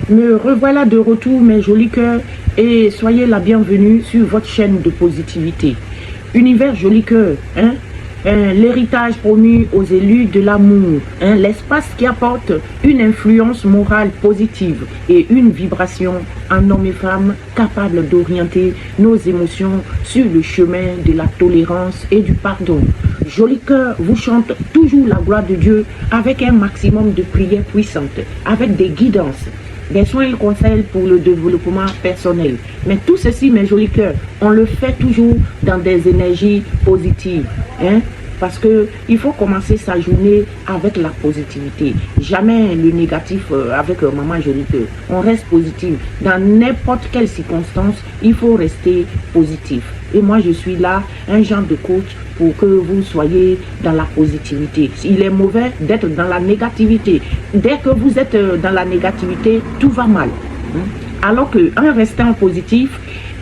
Me revoilà de retour, mes jolis cœurs, et soyez la bienvenue sur votre chaîne de positivité. Univers joli cœur, hein? L'héritage promu aux élus de l'amour, hein? L'espace qui apporte une influence morale positive et une vibration en hommes et femmes capables d'orienter nos émotions sur le chemin de la tolérance et du pardon. Joli cœur vous chante toujours la gloire de Dieu avec un maximum de prières puissantes, avec des guidances, des soins et conseils pour le développement personnel. Mais tout ceci, mes jolis cœurs, on le fait toujours dans des énergies positives. Hein? Parce qu'il faut commencer sa journée avec la positivité. Jamais le négatif avec maman jolie cœur. On reste positif. Dans n'importe quelle circonstance, il faut rester positif. Et moi, je suis là, un genre de coach pour que vous soyez dans la positivité. Il est mauvais d'être dans la négativité. Dès que vous êtes dans la négativité, tout va mal. Alors qu'en restant positif,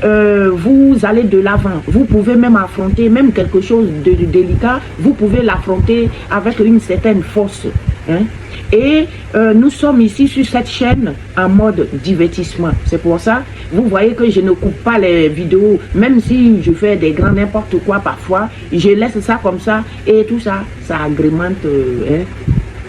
vous allez de l'avant. Vous pouvez même affronter même quelque chose de délicat. Vous pouvez l'affronter avec une certaine force. Hein? Et nous sommes ici sur cette chaîne en mode divertissement. C'est pour ça, vous voyez que je ne coupe pas les vidéos, même si je fais des grands n'importe quoi parfois, je laisse ça comme ça et tout ça, ça agrémente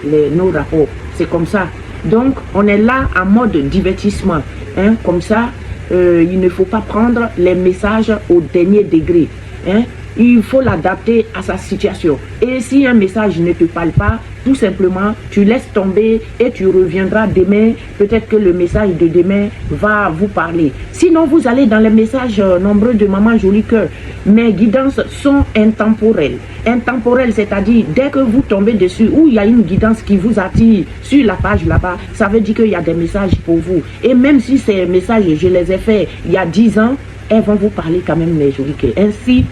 nos rapports. C'est comme ça. Donc, on est là en mode divertissement. Hein? Comme ça, il ne faut pas prendre les messages au dernier degré. Hein? Il faut l'adapter à sa situation. Et si un message ne te parle pas, tout simplement, tu laisses tomber et tu reviendras demain. Peut-être que le message de demain va vous parler. Sinon, vous allez dans les messages nombreux de Maman Jolie Cœur. Mes guidances sont intemporelles. Intemporelles, c'est-à-dire, dès que vous tombez dessus, où il y a une guidance qui vous attire sur la page là-bas, ça veut dire qu'il y a des messages pour vous. Et même si ces messages, je les ai faits il y a 10 ans, elles vont vous parler quand même, mes jolies cœurs. Ainsi,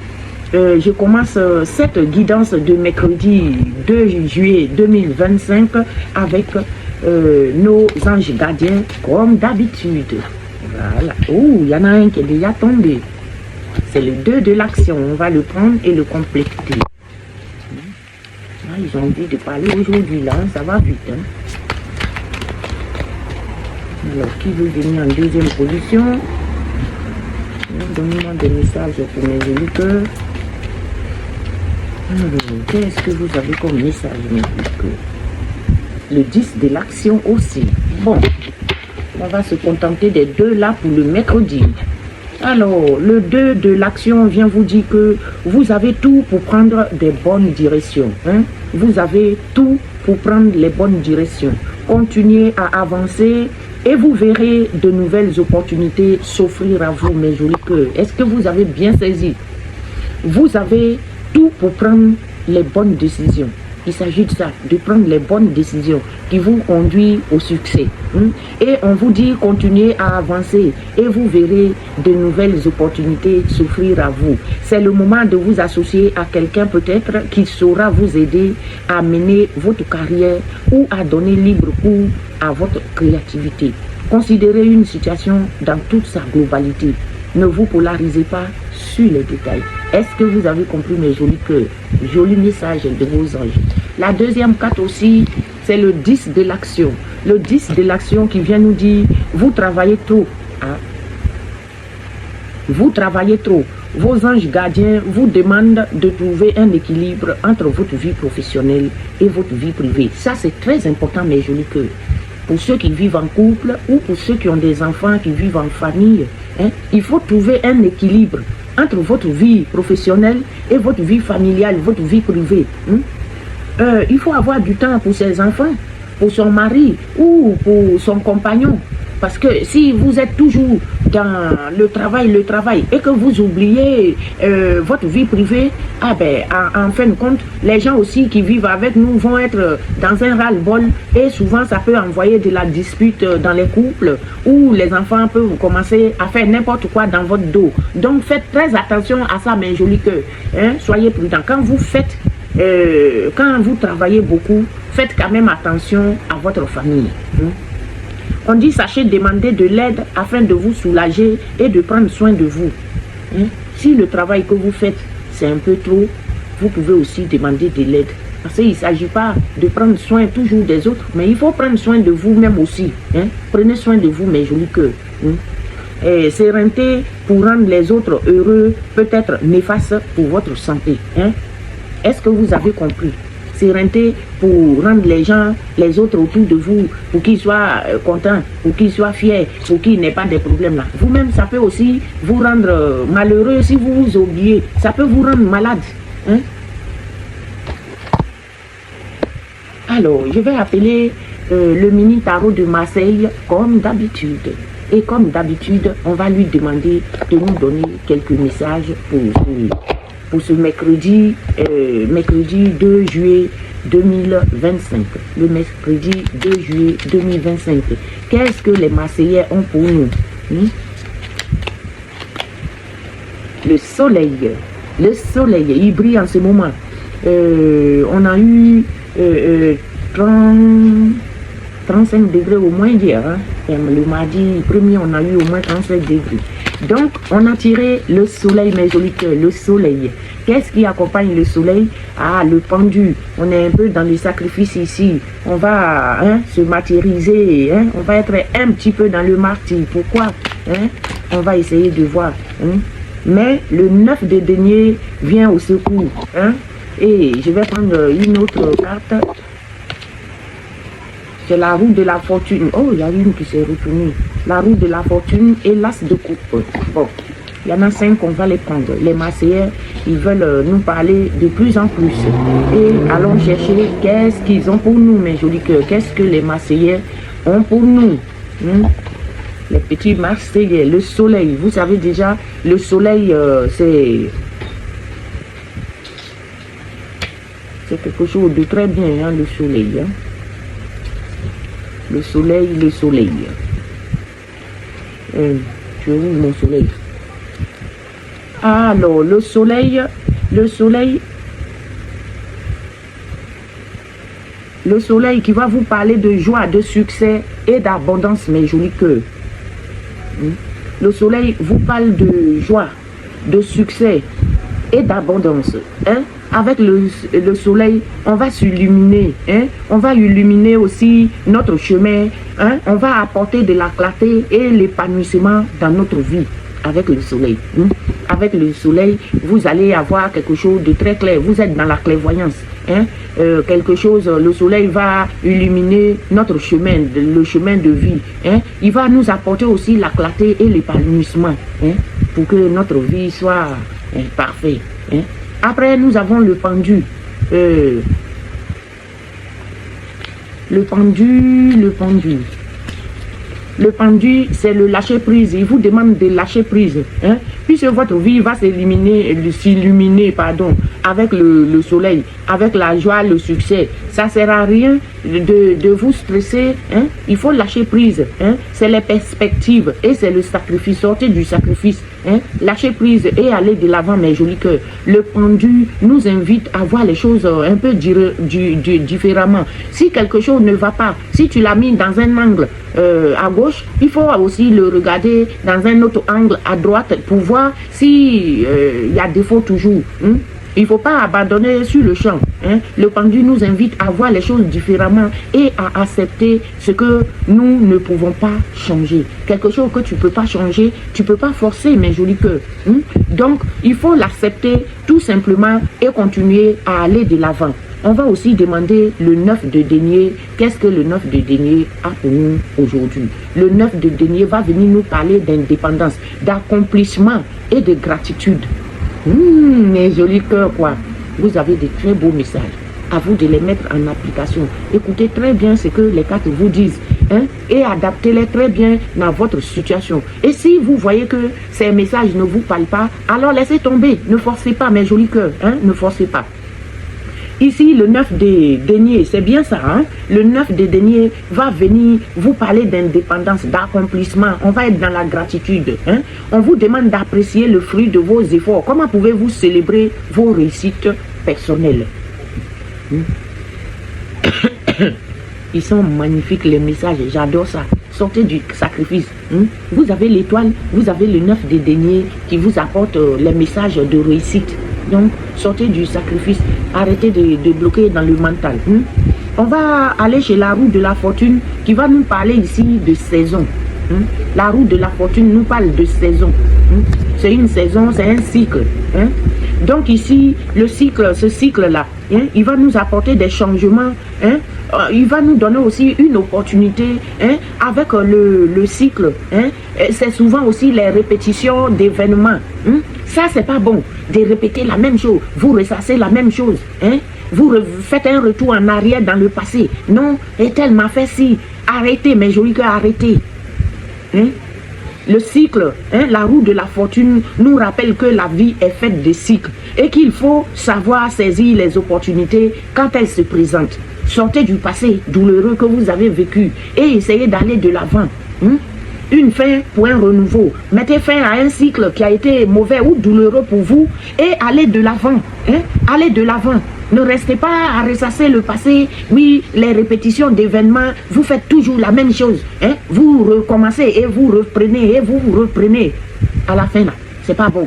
je commence cette guidance de mercredi 2 juillet 2025 avec nos anges gardiens comme d'habitude. Voilà. Oh, il y en a un qui est déjà tombé. C'est le 2 de l'action. On va le prendre et le compléter. Ah, ils ont dit de parler aujourd'hui là. Ça va vite. Hein? Alors, qui veut venir en deuxième position? Donnez-moi des messages pour mes jolis cœurs. Qu'est-ce que vous avez comme message, mes jolis cœurs? Le 10 de l'action aussi. Bon, on va se contenter des deux là pour le mercredi. Alors, le 2 de l'action vient vous dire que vous avez tout pour prendre des bonnes directions. Hein? Vous avez tout pour prendre les bonnes directions. Continuez à avancer et vous verrez de nouvelles opportunités s'offrir à vous, mes jolis cœurs. Est-ce que vous avez bien saisi? Vous avez tout pour prendre les bonnes décisions. Il s'agit de ça, de prendre les bonnes décisions qui vous conduisent au succès. Et on vous dit continuez à avancer et vous verrez de nouvelles opportunités s'offrir à vous. C'est le moment de vous associer à quelqu'un peut-être qui saura vous aider à mener votre carrière ou à donner libre cours à votre créativité. Considérez une situation dans toute sa globalité. Ne vous polarisez pas sur les détails. Est-ce que vous avez compris, mes jolis cœurs? Joli message de vos anges. La deuxième carte aussi, c'est le 10 de l'action. Le 10 de l'action qui vient nous dire, vous travaillez trop. Hein? Vous travaillez trop. Vos anges gardiens vous demandent de trouver un équilibre entre votre vie professionnelle et votre vie privée. Ça, c'est très important, mes jolis cœurs. Pour ceux qui vivent en couple ou pour ceux qui ont des enfants qui vivent en famille, hein, il faut trouver un équilibre entre votre vie professionnelle et votre vie familiale, votre vie privée. Il faut avoir du temps pour ses enfants, pour son mari ou pour son compagnon. Parce que si vous êtes toujours dans le travail, et que vous oubliez votre vie privée, ah ben, en fin de compte, les gens aussi qui vivent avec nous vont être dans un ras-le-bol et souvent ça peut envoyer de la dispute dans les couples où les enfants peuvent commencer à faire n'importe quoi dans votre dos. Donc faites très attention à ça, mes jolis cœurs. Hein? Soyez prudents. Quand vous travaillez beaucoup, faites quand même attention à votre famille. On dit sachez demander de l'aide afin de vous soulager et de prendre soin de vous. Si le travail que vous faites c'est un peu trop, vous pouvez aussi demander de l'aide Parce qu'il ne s'agit pas de prendre soin toujours des autres, mais il faut prendre soin de vous-même aussi. Hein? Prenez soin de vous, mes jolis cœurs. Hein? Et sérénité pour rendre les autres heureux peut être néfaste pour votre santé. Hein? Est-ce que vous avez compris? Sérénité pour rendre les autres autour de vous, pour qu'ils soient contents, pour qu'ils soient fiers, pour qu'ils n'aient pas de problèmes là. Vous-même, ça peut aussi vous rendre malheureux si vous vous oubliez. Ça peut vous rendre malade. Hein? Alors, je vais appeler le mini tarot de Marseille comme d'habitude. Et comme d'habitude, on va lui demander de nous donner quelques messages pour ce mercredi, mercredi 2 juillet 2025. Le mercredi 2 juillet 2025. Qu'est-ce que les Marseillais ont pour nous? Le soleil. Le soleil, il brille en ce moment. On a eu 35 degrés au moins hier. Hein. Le mardi 1er, on a eu au moins 37 degrés. Donc, on a tiré le soleil, mes jolis cœurs, le soleil. Qu'est-ce qui accompagne le soleil? Ah, le pendu. On est un peu dans le sacrifice ici. On va se martyriser. Hein? On va être un petit peu dans le martyr. Pourquoi? Hein? On va essayer de voir. Hein? Mais le 9 de denier vient au secours. Hein? Et je vais prendre une autre carte. C'est la roue de la fortune. Oh, il y a une qui s'est retournée. La roue de la fortune et l'as de coupe. Bon, il y en a 5, on va les prendre. Les Marseillais, ils veulent nous parler de plus en plus. Et allons chercher qu'est-ce qu'ils ont pour nous, mes jolis cœurs. Qu'est-ce que les Marseillais ont pour nous? Les petits Marseillais, le soleil. Vous savez déjà, le soleil, c'est quelque chose de très bien, hein, le soleil. Hein. Le soleil, le soleil. Je où mon soleil? Alors, le soleil, qui va vous parler de joie, de succès et d'abondance, mes jolis cœurs. Le soleil vous parle de joie, de succès et d'abondance. Hein? Avec le soleil, on va s'illuminer. Hein? On va illuminer aussi notre chemin. Hein? On va apporter de la clarté et l'épanouissement dans notre vie avec le soleil. Hein? Avec le soleil, vous allez avoir quelque chose de très clair. Vous êtes dans la clairvoyance. Hein? Quelque chose, le soleil va illuminer notre chemin, le chemin de vie. Hein? Il va nous apporter aussi la clarté et l'épanouissement, hein? Pour que notre vie soit parfaite. Hein? Après, nous avons le pendu. Le pendu, c'est le lâcher prise. Il vous demande de lâcher prise. Hein? Puisque votre vie va s'illuminer avec le soleil, avec la joie, le succès. Ça ne sert à rien de vous stresser. Hein? Il faut lâcher prise. Hein? C'est les perspectives et c'est le sacrifice. Sortez du sacrifice. Hein? Lâcher prise et aller de l'avant, mes jolis cœurs. Le pendu nous invite à voir les choses un peu différemment. Si quelque chose ne va pas, si tu l'as mis dans un angle à gauche, il faut aussi le regarder dans un autre angle à droite pour voir si y a défaut toujours. Hein? Il ne faut pas abandonner sur le champ. Hein? Le pendu nous invite à voir les choses différemment et à accepter ce que nous ne pouvons pas changer. Quelque chose que tu ne peux pas changer, tu ne peux pas forcer, mes jolis cœurs. Hein? Donc, il faut l'accepter tout simplement et continuer à aller de l'avant. On va aussi demander le 9 de denier. Qu'est-ce que le 9 de denier a pour nous aujourd'hui? Le 9 de denier va venir nous parler d'indépendance, d'accomplissement et de gratitude. Mes jolis cœurs, quoi. Vous avez de très beaux messages. À vous de les mettre en application. Écoutez très bien ce que les cartes vous disent. Hein, et adaptez-les très bien dans votre situation. Et si vous voyez que ces messages ne vous parlent pas, alors laissez tomber. Ne forcez pas, mes jolis cœurs. Hein, ne forcez pas. Ici, le 9 des deniers, c'est bien ça. Hein? Le 9 des deniers va venir vous parler d'indépendance, d'accomplissement. On va être dans la gratitude. Hein? On vous demande d'apprécier le fruit de vos efforts. Comment pouvez-vous célébrer vos réussites personnelles? Ils sont magnifiques, les messages. J'adore ça. Sortez du sacrifice. Vous avez l'étoile, vous avez le 9 des deniers qui vous apporte les messages de réussite. Donc, sortez du sacrifice. Arrêtez de bloquer dans le mental. On va aller chez la roue de la fortune qui va nous parler ici de saison. La roue de la fortune nous parle de saison. C'est une saison, c'est un cycle. Donc ici, le cycle, ce cycle-là, il va nous apporter des changements. Il va nous donner aussi une opportunité avec le cycle. C'est souvent aussi les répétitions d'événements. Ça, c'est pas bon de répéter la même chose. Vous ressassez la même chose. Vous faites un retour en arrière dans le passé. Non, et tel m'a fait si. Arrêtez, mes jolis cœurs, arrêtez. Le cycle, la roue de la fortune nous rappelle que la vie est faite de cycles et qu'il faut savoir saisir les opportunités quand elles se présentent. Sortez du passé douloureux que vous avez vécu et essayez d'aller de l'avant. Une fin pour un renouveau. Mettez fin à un cycle qui a été mauvais ou douloureux pour vous et allez de l'avant. Allez de l'avant. Ne restez pas à ressasser le passé. Oui, les répétitions d'événements, vous faites toujours la même chose. Vous recommencez et vous reprenez et vous reprenez. À la fin, là, c'est pas bon.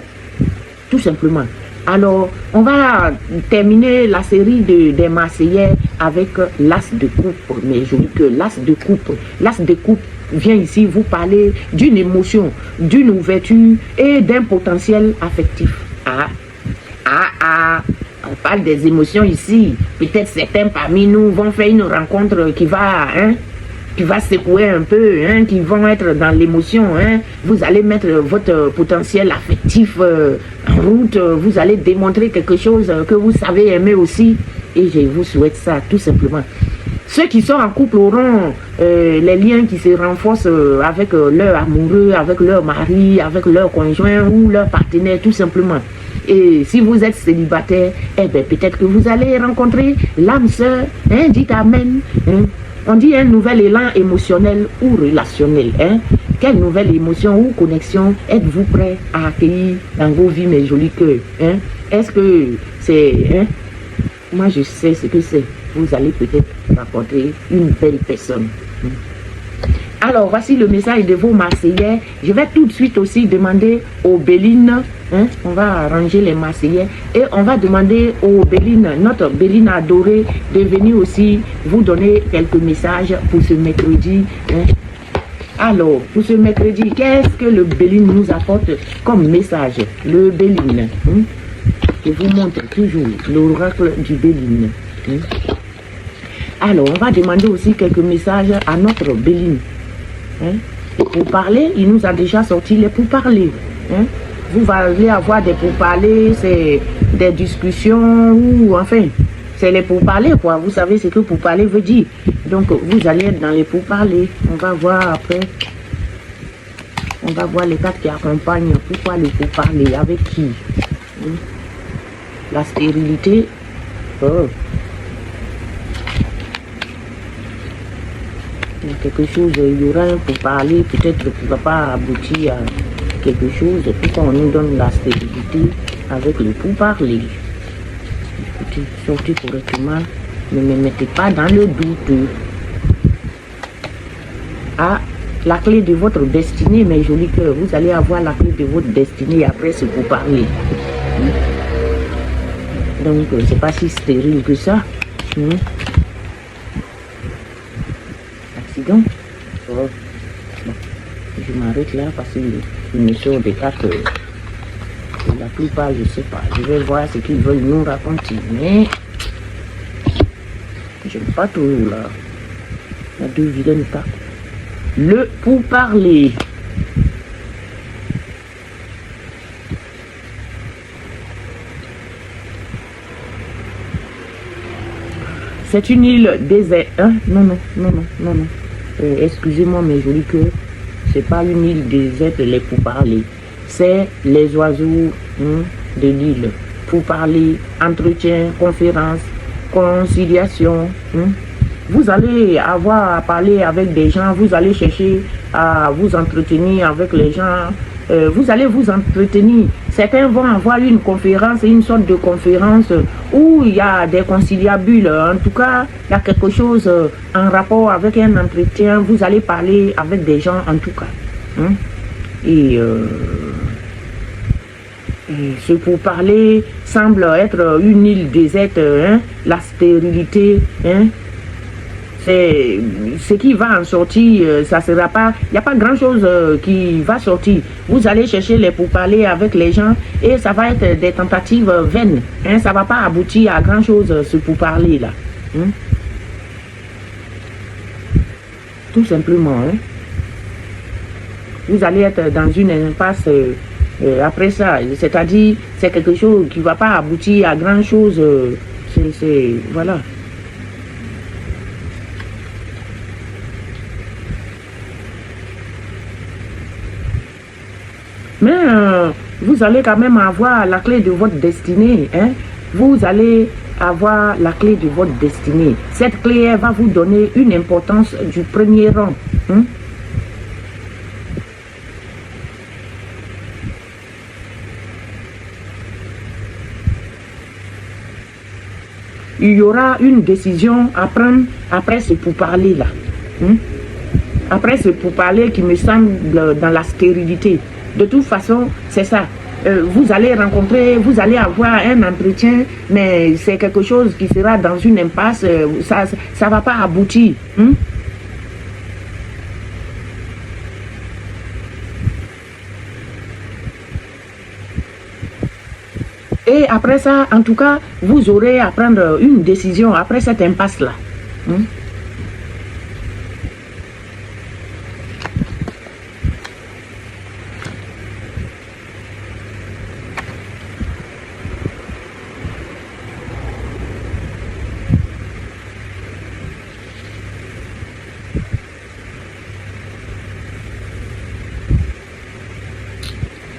Tout simplement. Alors, on va terminer la série des Marseillais avec l'as de coupe. Mais je dis que l'as de coupe. L'as de coupe vient ici vous parler d'une émotion, d'une ouverture et d'un potentiel affectif. On parle des émotions ici. Peut-être certains parmi nous vont faire une rencontre qui va secouer un peu, qui vont être dans l'émotion. Vous allez mettre votre potentiel affectif en route. Vous allez démontrer quelque chose que vous savez aimer aussi. Et je vous souhaite ça, tout simplement. Ceux qui sont en couple auront les liens qui se renforcent avec leur amoureux, avec leur mari, avec leur conjoint ou leur partenaire, tout simplement. Et si vous êtes célibataire, eh bien, peut-être que vous allez rencontrer l'âme sœur, dites amen. On dit un nouvel élan émotionnel ou relationnel. Quelle nouvelle émotion ou connexion êtes-vous prêt à accueillir dans vos vies, mes jolis cœurs? Est-ce que c'est... Moi, je sais ce que c'est. Vous allez peut-être rencontrer une belle personne. Alors, voici le message de vos Marseillais. Je vais tout de suite aussi demander aux Bélines. On va arranger les Marseillais. Et on va demander aux Bélines, notre Béline adorée, de venir aussi vous donner quelques messages pour ce mercredi. Alors, pour ce mercredi, qu'est-ce que le Béline nous apporte comme message? Le Béline. Je vous montre toujours l'oracle du Béline. Alors, on va demander aussi quelques messages à notre Béline. Pour parler, il nous a déjà sorti les pourparlers. Vous allez avoir des pourparlers, c'est des discussions ou enfin, c'est les pourparlers quoi. Vous savez ce que pourparler veut dire. Donc, vous allez être dans les pourparlers. On va voir après. On va voir les cartes qui accompagnent. Pourquoi le pourparler? Avec qui? La stérilité. Quelque chose, il y aura un pourparler, peut-être qu'il ne va pas aboutir à quelque chose. Pourquoi on nous donne la stérilité avec le pourparler? Écoutez, sortez correctement, ne me mettez pas dans le doute. La clé de votre destinée, mes jolis cœurs, vous allez avoir la clé de votre destinée après ce pourparler. Donc, c'est pas si stérile que ça. Accident. Bon. Je m'arrête là parce qu'il me sort des cartes. La plupart, je ne sais pas. Je vais voir ce qu'ils veulent nous raconter. Mais je n'aime pas trop là. Il y a deux vilaines cartes. Le pourparler. C'est une île déserte. Non. Excusez-moi, mes jolis cœurs. C'est pas une île déserte, les pourparlers. C'est les oiseaux de l'île. Pourparler, entretien, conférence, conciliation. Vous allez avoir à parler avec des gens. Vous allez chercher à vous entretenir avec les gens. Vous allez vous entretenir. Certains vont avoir une conférence, une sorte de conférence où il y a des conciliabules. En tout cas, il y a quelque chose en rapport avec un entretien. Vous allez parler avec des gens en tout cas. Et Ce pourparler semble être une île déserte, hein? La stérilité, hein? C'est ce qui va en sortir, ça sera pas, il n'y a pas grand chose qui va sortir. Vous allez chercher les pourparlers avec les gens et ça va être des tentatives vaines, hein? Ça va pas aboutir à grand chose ce pourparler là, hein? Tout simplement, hein? Vous allez être dans une impasse après ça, c'est-à-dire c'est quelque chose qui ne va pas aboutir à grand chose, voilà. Mais vous allez quand même avoir la clé de votre destinée, hein? Vous allez avoir la clé de votre destinée. Cette clé, elle va vous donner une importance du premier rang, hein? Il y aura une décision à prendre après ce pourparler-là. Hein? Après ce pourparler qui me semble dans la stérilité. De toute façon, c'est ça. Vous allez rencontrer, vous allez avoir un entretien, mais c'est quelque chose qui sera dans une impasse. Ça ne va pas aboutir. Hein? Et après ça, en tout cas, vous aurez à prendre une décision après cette impasse-là. Hein?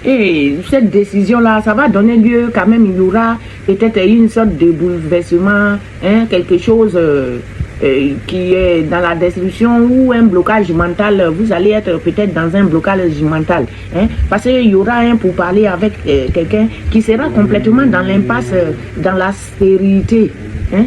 Et cette décision-là, ça va donner lieu quand même, il y aura peut-être une sorte de bouleversement, hein, quelque chose qui est dans la destruction ou un blocage mental. Vous allez être peut-être dans un blocage mental, hein, parce qu'il y aura un pourparler avec quelqu'un qui sera complètement dans l'impasse, dans la stérilité. Hein.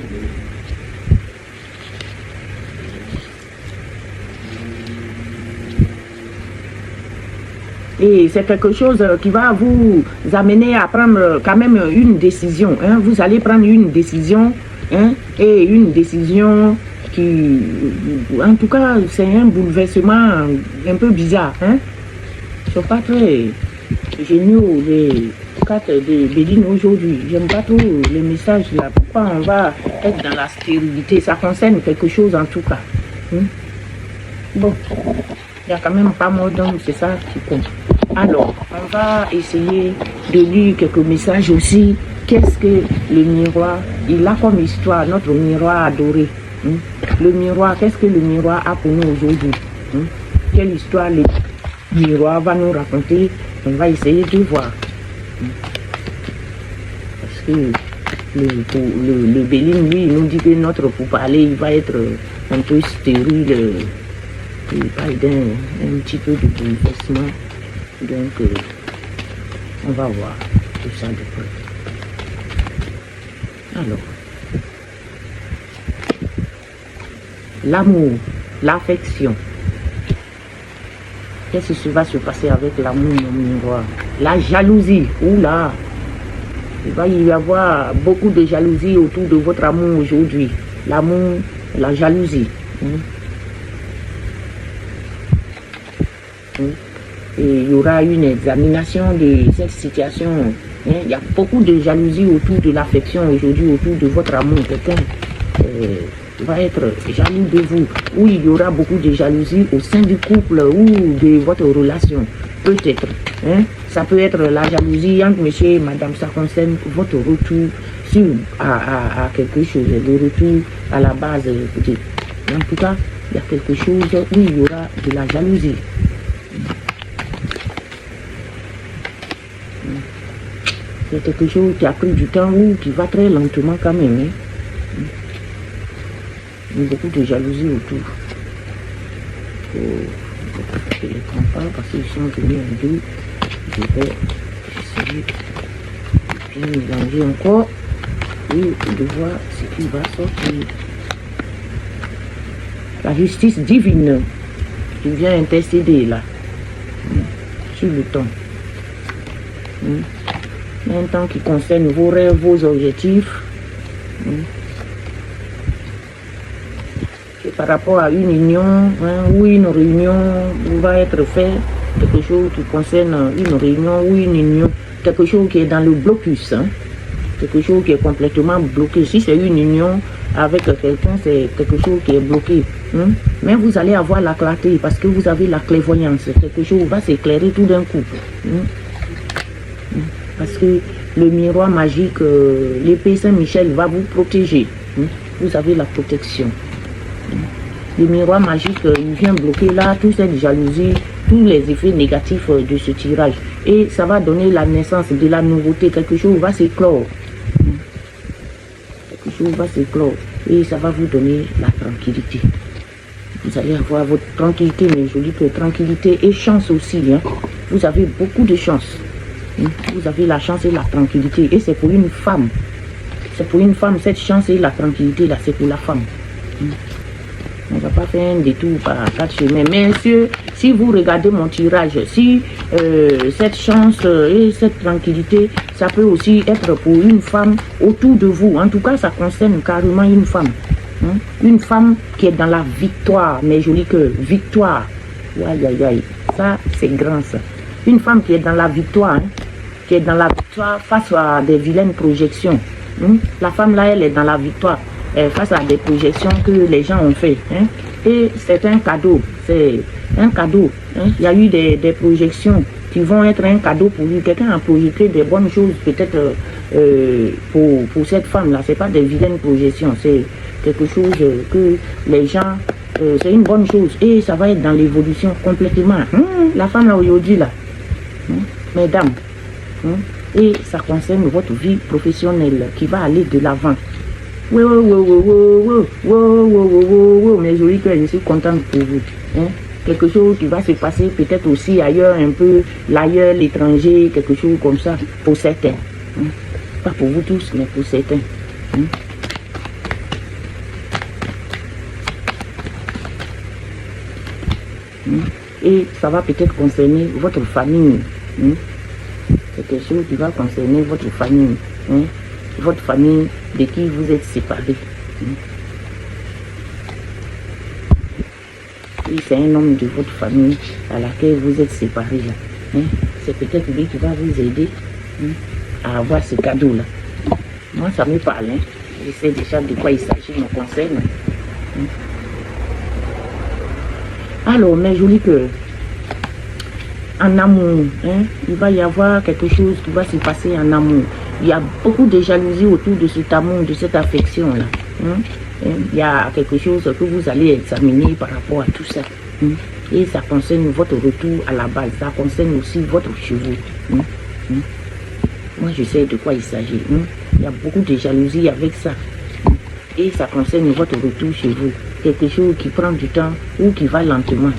Et c'est quelque chose qui va vous amener à prendre quand même une décision. Hein. Vous allez prendre une décision, hein, et une décision qui, en tout cas, c'est un bouleversement un peu bizarre. Hein. Ils ne sont pas très géniaux, les cartes de Béline aujourd'hui. J'aime pas trop les messages là. Pourquoi on va être dans la stérilité? Ça concerne quelque chose en tout cas. Hein. Bon, il n'y a quand même pas mort d'homme, c'est ça qui compte. Alors, on va essayer de lire quelques messages aussi. Qu'est-ce que le miroir, il a comme histoire, notre miroir adoré. Hein? Le miroir, qu'est-ce que le miroir a pour nous aujourd'hui? Hein? Quelle histoire le miroir va nous raconter? On va essayer de voir. Hein? Parce que le Béline, lui, il nous dit que notre pourparler, il va être un peu stérile. Il parle d'un petit peu de bouleversement. Donc, on va voir tout ça de près. Alors, l'amour, l'affection. Qu'est-ce qui va se passer avec l'amour, mon miroir? La jalousie, oula! Il va y avoir beaucoup de jalousie autour de votre amour aujourd'hui. L'amour, la jalousie. Et il y aura une examination de cette situation. Hein. Il y a beaucoup de jalousie autour de l'affection aujourd'hui, autour de votre amour. Quelqu'un va être jaloux de vous. Ou il y aura beaucoup de jalousie au sein du couple ou de votre relation. Peut-être. Hein. Ça peut être la jalousie entre monsieur et madame. Ça concerne votre retour à quelque chose. Le retour à la base. En tout cas, il y a quelque chose où il y aura de la jalousie. C'est quelque chose qui a pris du temps ou qui va très lentement quand même. Hein. Il y a beaucoup de jalousie autour. Je ne les prends pas parce qu'ils sont venus en deux. Je vais essayer de bien mélanger encore et de voir ce qui va sortir. La justice divine qui vient intercéder là, sur le temps. un temps qui concerne vos rêves, vos objectifs. Et par rapport à une union, ou une réunion va être fait, quelque chose qui concerne une réunion ou une union, quelque chose qui est dans le blocus, quelque chose qui est complètement bloqué. Si c'est une union avec quelqu'un, c'est quelque chose qui est bloqué. Mais vous allez avoir la clarté parce que vous avez la clairvoyance. Quelque chose va s'éclairer tout d'un coup. Parce que le miroir magique, l'épée Saint-Michel va vous protéger. Vous avez la protection. Le miroir magique, il vient bloquer là, toute cette jalousie, tous les effets négatifs de ce tirage. Et ça va donner la naissance de la nouveauté. Quelque chose va s'éclore. Quelque chose va s'éclore. Et ça va vous donner la tranquillité. Vous allez avoir votre tranquillité, mes jolis cœurs. Tranquillité et chance aussi. Vous avez beaucoup de chance. Vous avez la chance et la tranquillité. Et c'est pour une femme. C'est pour une femme, cette chance et la tranquillité, là, c'est pour la femme. On ne va pas faire un détour par 4 chemins. Mais si vous regardez mon tirage, si cette chance et cette tranquillité, ça peut aussi être pour une femme autour de vous. En tout cas, ça concerne carrément une femme. Une femme qui est dans la victoire, mes jolis cœurs. Victoire. Aïe, aïe, aïe. Ça, c'est grand, ça. Une femme qui est dans la victoire, qui est dans la victoire face à des vilaines projections. La femme là, elle est dans la victoire face à des projections que les gens ont fait. Et c'est un cadeau. C'est un cadeau. Il y a eu des projections qui vont être un cadeau pour lui. Quelqu'un a projeté des bonnes choses peut-être pour cette femme-là. Ce n'est pas des vilaines projections. C'est quelque chose que les gens... c'est une bonne chose. Et ça va être dans l'évolution complètement. La femme là aujourd'hui, là. Mesdames. Et ça concerne votre vie professionnelle qui va aller de l'avant. Mais joli que je suis contente pour vous. Quelque chose qui va se passer peut-être aussi ailleurs, un peu l'ailleurs, l'étranger, quelque chose comme ça, pour certains. Pas pour vous tous, mais pour certains. Et ça va peut-être concerner votre famille. C'est quelque chose qui va concerner votre famille. Votre famille de qui vous êtes séparés. Et c'est un homme de votre famille à laquelle vous êtes séparés. C'est peut-être lui qui va vous aider à avoir ce cadeau-là. Moi, ça me parle. Je sais déjà de quoi il s'agit, me concerne. Alors, mes jolis cœurs, en amour, il va y avoir quelque chose qui va se passer en amour. Il y a beaucoup de jalousie autour de cet amour, de cette affection-là. Il y a quelque chose que vous allez examiner par rapport à tout ça. Et ça concerne votre retour à la base. Ça concerne aussi votre cheveu. Moi, je sais de quoi il s'agit. Il y a beaucoup de jalousie avec ça. Et ça concerne votre retour chez vous. Quelque chose qui prend du temps ou qui va lentement.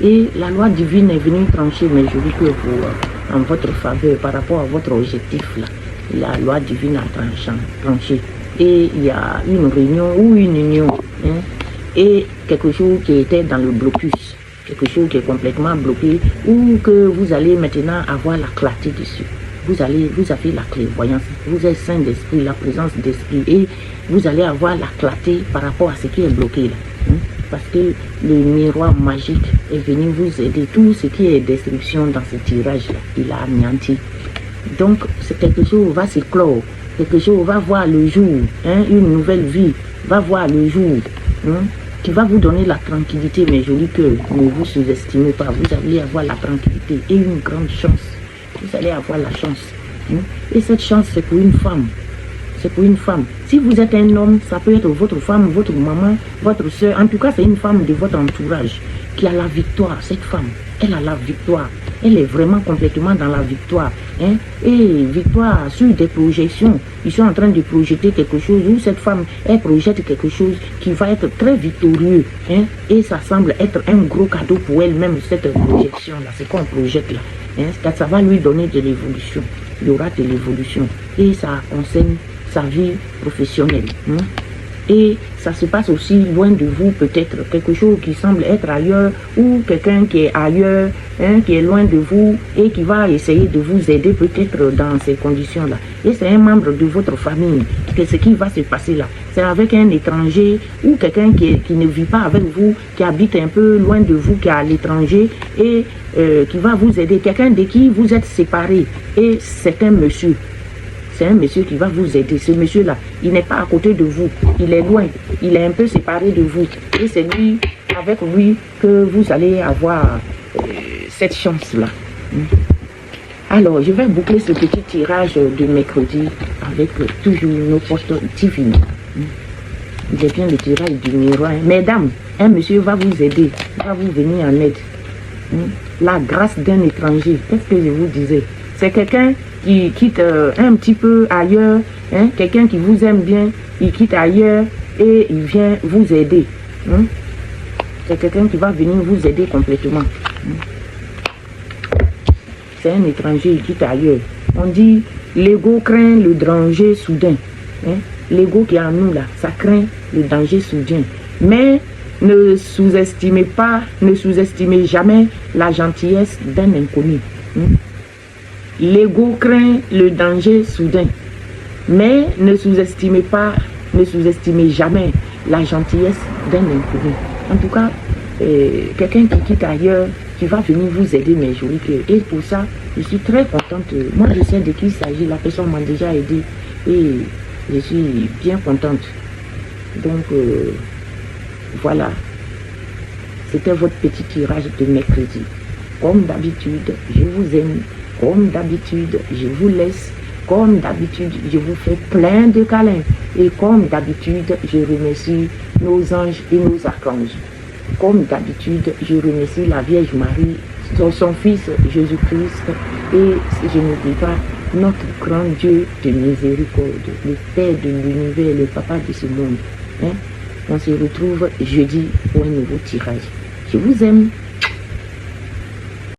Et la loi divine est venue trancher, mes jolis cœurs, en votre faveur par rapport à votre objectif là. La loi divine a tranché. Et il y a une réunion ou une union. Et quelque chose qui était dans le blocus. Quelque chose qui est complètement bloqué. Ou que vous allez maintenant avoir la clarté dessus. Vous avez la clairvoyance. Vous êtes saint d'esprit, la présence d'esprit. Et vous allez avoir la clarté par rapport à ce qui est bloqué là. Parce que le miroir magique est venu vous aider. Tout ce qui est destruction dans ce tirage-là, il a anéanti. Donc, c'est quelque chose va s'éclore. Quelque chose va voir le jour. Une nouvelle vie va voir le jour. Qui va vous donner la tranquillité, mes jolis cœurs. Ne vous sous-estimez pas. Vous allez avoir la tranquillité et une grande chance. Vous allez avoir la chance. Et cette chance, c'est pour une femme. C'est pour une femme. Si vous êtes un homme, ça peut être votre femme, votre maman, votre soeur. En tout cas, c'est une femme de votre entourage qui a la victoire. Cette femme, elle a la victoire. Elle est vraiment complètement dans la victoire. Et victoire sur des projections. Ils sont en train de projeter quelque chose où cette femme, elle projette quelque chose qui va être très victorieux. Et ça semble être un gros cadeau pour elle-même, cette projection-là. C'est qu'on projette là. Ça va lui donner de l'évolution. Il y aura de l'évolution. Et ça concerne sa vie professionnelle. Et ça se passe aussi loin de vous, peut-être quelque chose qui semble être ailleurs, ou quelqu'un qui est ailleurs, hein, qui est loin de vous et qui va essayer de vous aider peut-être dans ces conditions-là. Et c'est un membre de votre famille. Que ce qui va se passer là, c'est avec un étranger ou quelqu'un qui ne vit pas avec vous, qui habite un peu loin de vous, qui est à l'étranger et qui va vous aider. Quelqu'un de qui vous êtes séparés. Et c'est un monsieur. C'est un monsieur qui va vous aider. Ce monsieur-là, il n'est pas à côté de vous. Il est loin. Il est un peu séparé de vous. Et c'est lui, avec lui, que vous allez avoir cette chance-là. Alors, je vais boucler ce petit tirage de mercredi avec toujours nos postes divines. Il est bien le tirage du miroir. Mesdames, un monsieur va vous aider. Va vous venir en aide. La grâce d'un étranger. Qu'est-ce que je vous disais? C'est quelqu'un qui quitte un petit peu ailleurs, hein, quelqu'un qui vous aime bien, il quitte ailleurs et il vient vous aider. C'est quelqu'un qui va venir vous aider complètement. C'est un étranger, il quitte ailleurs. On dit, l'ego craint le danger soudain. L'ego qui est en nous là, ça craint le danger soudain. Mais ne sous-estimez jamais la gentillesse d'un inconnu. L'ego craint le danger soudain. Mais ne sous-estimez jamais la gentillesse d'un inconnu. En tout cas, quelqu'un qui quitte ailleurs, qui va venir vous aider, mes jolis cœurs. Et pour ça, je suis très contente. Moi, je sais de qui il s'agit. La personne m'a déjà aidé. Et je suis bien contente. Donc, voilà. C'était votre petit tirage de mercredi. Comme d'habitude, je vous aime. Comme d'habitude, je vous laisse. Comme d'habitude, je vous fais plein de câlins. Et comme d'habitude, je remercie nos anges et nos archanges. Comme d'habitude, je remercie la Vierge Marie, son Fils Jésus-Christ. Et je n'oublie pas notre grand Dieu de miséricorde, le Père de l'univers, le Papa de ce monde. On se retrouve jeudi pour un nouveau tirage. Je vous aime.